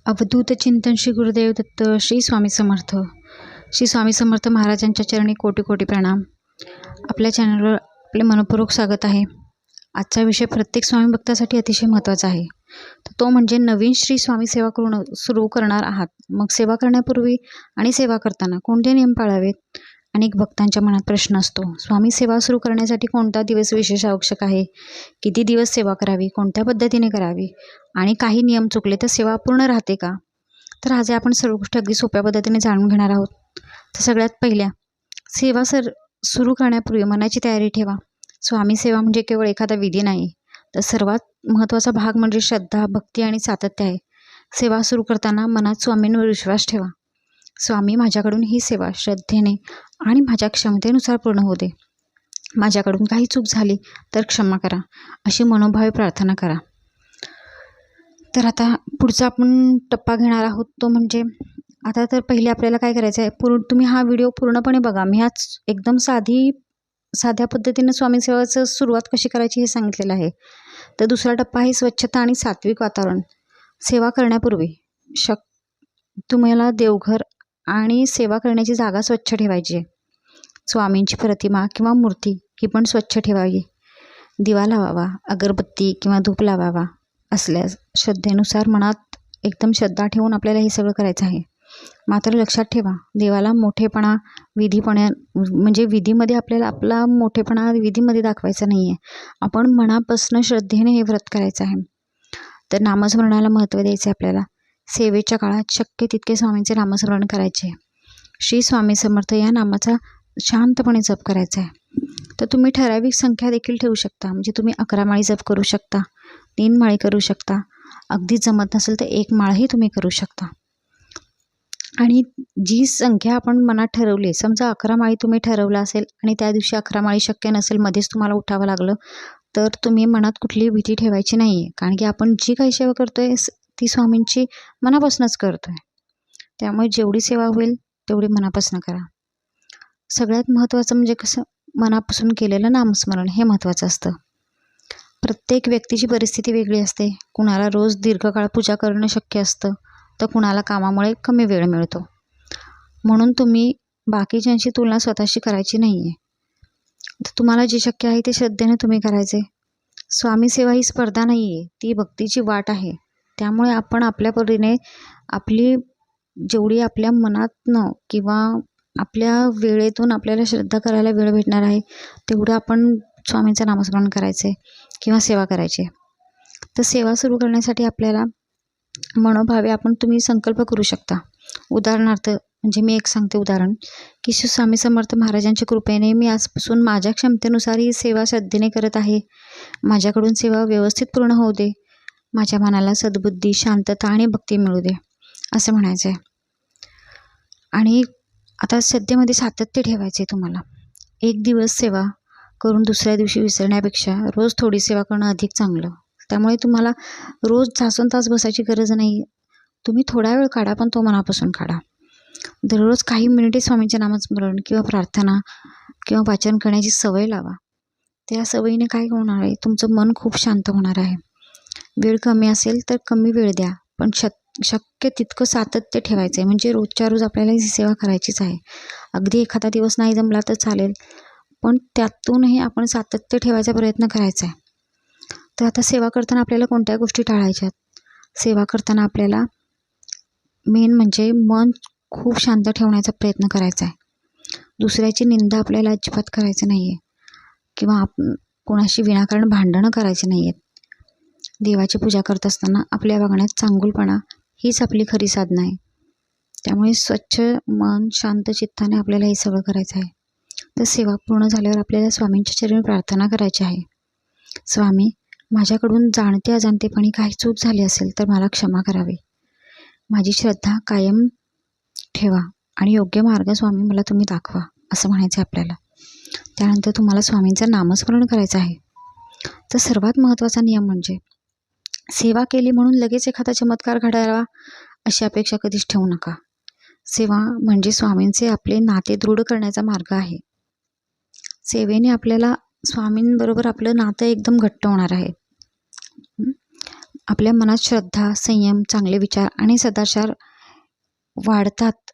अवधूत चिंतन श्री गुरुदेव दत्त श्री स्वामी समर्थ. श्री स्वामी समर्थ महाराजांच्या चरणी कोटी कोटी प्रणाम. आपल्या चॅनलवर आपले मनपूर्वक स्वागत आहे. आजचा विषय प्रत्येक स्वामी भक्तासाठी अतिशय महत्त्वाचा आहे. तो म्हणजे नवीन श्री स्वामी सेवा सुरू करणार आहात. मग सेवा करण्यापूर्वी आणि सेवा करताना कोणते नियम पाळावेत? अनेक भक्तांच्या मनात प्रश्न असतो. स्वामी सेवा सुरू करण्यासाठी कोणता दिवस विशेष आवश्यक आहे? किती दिवस सेवा करावी? कोणत्या पद्धतीने करावी? आणि काही नियम चुकले तर सेवा पूर्ण राहते का? तर आज आपण सर्व गोष्टी अगदी सोप्या पद्धतीने जाणून घेणार आहोत. तर सगळ्यात पहिल्या, सेवा सुरू करण्यापूर्वी मनाची तयारी ठेवा. स्वामी सेवा म्हणजे केवळ एखादा विधी नाही, तर सर्वात महत्त्वाचा भाग म्हणजे श्रद्धा, भक्ती आणि सातत्य आहे. सेवा सुरू करताना मनात स्वामींवर विश्वास ठेवा. स्वामी, माझ्याकडून ही सेवा श्रद्धेने आणि माझ्या क्षमतेनुसार पूर्ण होते. माझ्याकडून काही चूक झाली तर क्षमा करा, अशी मनोभावे प्रार्थना करा. तर आता पुढचा आपण टप्पा घेणार आहोत, तो म्हणजे आता तर पहिले आपल्याला काय करायचं आहे, तुम्ही हा व्हिडिओ पूर्णपणे बघा. मी आज एकदम साध्या पद्धतीने स्वामी सेवेचं सुरुवात कशी करायची हे सांगितलेलं आहे. तर दुसरा टप्पा आहे स्वच्छता आणि सात्विक वातावरण. सेवा करण्यापूर्वी तुम्हाला देवघर आणि सेवा करण्याची जागा स्वच्छ ठेवायची आहे. स्वामींची प्रतिमा किंवा मूर्ती ही पण स्वच्छ ठेवावी. दिवा लावावा, अगरबत्ती किंवा धूप लावावा. असल्यास श्रद्धेनुसार मनात एकदम श्रद्धा ठेवून आपल्याला हे सगळं करायचं आहे. मात्र लक्षात ठेवा, देवाला मोठेपणा म्हणजे विधीमध्ये आपला मोठेपणा विधीमध्ये दाखवायचा नाही आहे. आपण मनापासून श्रद्धेने हे व्रत करायचं आहे. तर नामस्मरणाला महत्त्व द्यायचे आपल्याला. सेवेच्या काळात शक्य तितके स्वामींचे नामस्मरण करायचे. श्री स्वामी समर्थ या नामाचा शांतपणे जप करायचा आहे. तर तुम्ही ठराविक संख्या देखील ठेवू शकता. म्हणजे तुम्ही 11 माळी जप करू शकता, 3 माळी करू शकता. अगदी जमत नसेल तर 1 माळही तुम्ही करू शकता. आणि जी संख्या आपण मनात ठरवली, समजा 11 माळी तुम्ही ठरवलं असेल आणि त्या दिवशी 11 माळी शक्य नसेल, मध्येच तुम्हाला उठावं लागलं, तर तुम्ही मनात कुठलीही भीती ठेवायची नाही आहे. कारण की आपण जी काही सेवा करतो आहे ती स्वामींची मनापासूनच करतो आहे. त्यामुळे जेवढी सेवा होईल तेवढी मनापासून करा. सगळ्यात महत्त्वाचं म्हणजे कसं, मनापासून केलेलं नामस्मरण हे महत्त्वाचं असतं. प्रत्येक व्यक्तीची परिस्थिती वेगळी असते. कुणाला रोज दीर्घकाळ पूजा करणं शक्य असतं, तर कुणाला कामामुळे कमी वेळ मिळतो. म्हणून तुम्ही बाकीच्यांशी तुलना स्वतःशी करायची नाही आहे. तर तुम्हाला जे शक्य आहे ते श्रद्धेने तुम्ही करायचे. स्वामी सेवा ही स्पर्धा नाही आहे, ती भक्तीची वाट आहे. त्यामुळे आपण आपल्या परीने जेवढी आपल्या मनातनं किंवा आपल्या वेळेतून आपल्याला श्रद्धा करायला वेळ भेटणार आहे तेवढं आपण स्वामींचं नामस्मरण करायचे किंवा सेवा करायची. तर सेवा सुरू करण्यासाठी आपल्याला मनोभावे तुम्ही संकल्प करू शकता. उदाहरणार्थ म्हणजे मी एक सांगते उदाहरण, की श्री स्वामी समर्थ महाराजांच्या कृपेने मी आजपासून माझ्या क्षमतेनुसार ही सेवा श्रद्धेने करत आहे. माझ्याकडून सेवा व्यवस्थित पूर्ण होऊ दे. माझ्या मनाला सद्बुद्धी, शांतता आणि भक्ती मिळू दे, असं म्हणायचं आहे. आणि आता श्रद्धेमध्ये सातत्य ठेवायचे आहे तुम्हाला. एक दिवस सेवा करून दुसऱ्या दिवशी विसरण्यापेक्षा रोज थोडी सेवा करणं अधिक चांगलं. त्यामुळे तुम्हाला रोज तासोनतास बसायची गरज नाही. तुम्ही थोडा वेळ काढा, पण तो मनापासून काढा. दररोज काही मिनिटे स्वामींचे नामस्मरण किंवा प्रार्थना किंवा वाचन करण्याची सवय लावा. त्या सवयीने काय होणार आहे, तुमचं मन खूप शांत होणार आहे. वेळ कमी असेल तर कमी वेळ द्या, पण शक्य तितकं सातत्य ठेवायचं आहे. म्हणजे रोजच्या रोज आपल्याला ही सेवा करायचीच आहे. अगदी एखादा दिवस नाही जमला तर चालेल, पण त्यातूनही आपण सातत्य ठेवायचा प्रयत्न करायचा आहे. तर आता सेवा करताना आपल्याला कोणत्या गोष्टी टाळायच्यात? सेवा करताना आपल्याला मेन म्हणजे मन खूप शांत ठेवण्याचा प्रयत्न करायचा आहे. दुसऱ्याची निंदा आपल्याला अजिबात करायचं नाही आहे किंवा कोणाशी विनाकारण भांडणं करायची नाही आहेत. देवाची पूजा करत असताना आपल्या वागण्यात चांगुलपणा हीच आपली खरी साधना आहे. त्यामुळे स्वच्छ मन, शांत चित्ताने आपल्याला हे सगळं करायचं आहे. तर सेवा पूर्ण झाल्यावर आपल्याला स्वामींच्या चरणी प्रार्थना करायची आहे. स्वामी, माझ्याकडून जाणते अजाणतेपणी काही चूक झाली असेल तर मला क्षमा करावी. माझी श्रद्धा कायम ठेवा आणि योग्य मार्ग स्वामी मला तुम्ही दाखवा, असं म्हणायचं आहे आपल्याला. त्यानंतर तुम्हाला स्वामींचं नामस्मरण करायचं आहे. तर सर्वात महत्त्वाचा नियम म्हणजे सेवा केली म्हणून लगेच एखादा चमत्कार घडावा अशी अपेक्षा कधीच ठेवू नका. सेवा म्हणजे स्वामींचे आपले नाते दृढ करण्याचा मार्ग आहे. सेवेने आपल्याला स्वामींबरोबर आपलं नातं एकदम घट्ट होणार आहे. आपल्या मनात श्रद्धा, संयम, चांगले विचार आणि सदाचार वाढतात.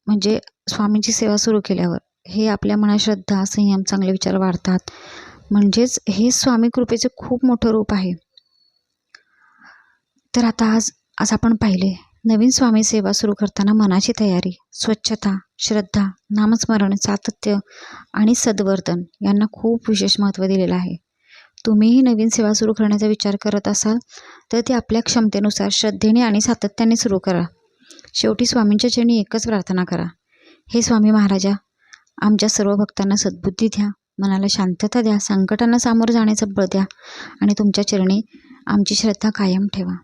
म्हणजे स्वामींची सेवा सुरू केल्यावर हे आपल्या मनात श्रद्धा, संयम, चांगले विचार वाढतात. म्हणजेच हे स्वामी कृपेचे खूप मोठं रूप आहे. तर आता आज आपण पाहिले, नवीन स्वामी सेवा सुरू करताना मनाची तयारी, स्वच्छता, श्रद्धा, नामस्मरण, सातत्य आणि सद्वर्तन यांना खूप विशेष महत्त्व दिलेलं आहे. तुम्हीही नवीन सेवा सुरू करण्याचा विचार करत असाल तर ते आपल्या क्षमतेनुसार श्रद्धेने आणि सातत्याने सुरू करा. शेवटी स्वामींच्या चरणी एकच प्रार्थना करा, हे स्वामी महाराजा, आमच्या सर्व भक्तांना सद्बुद्धी द्या, मनाला शांतता द्या, संकटांना सामोरं जाण्याचं बळ द्या आणि तुमच्या चरणी आमची श्रद्धा कायम ठेवा.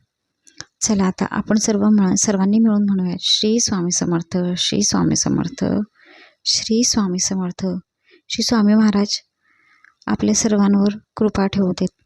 चला आता आपण सर्वांनी मिळून म्हणूयात, श्री स्वामी समर्थ, श्री स्वामी समर्थ, श्री स्वामी समर्थ. श्री स्वामी महाराज आपल्या सर्वांवर कृपा ठेवू देत.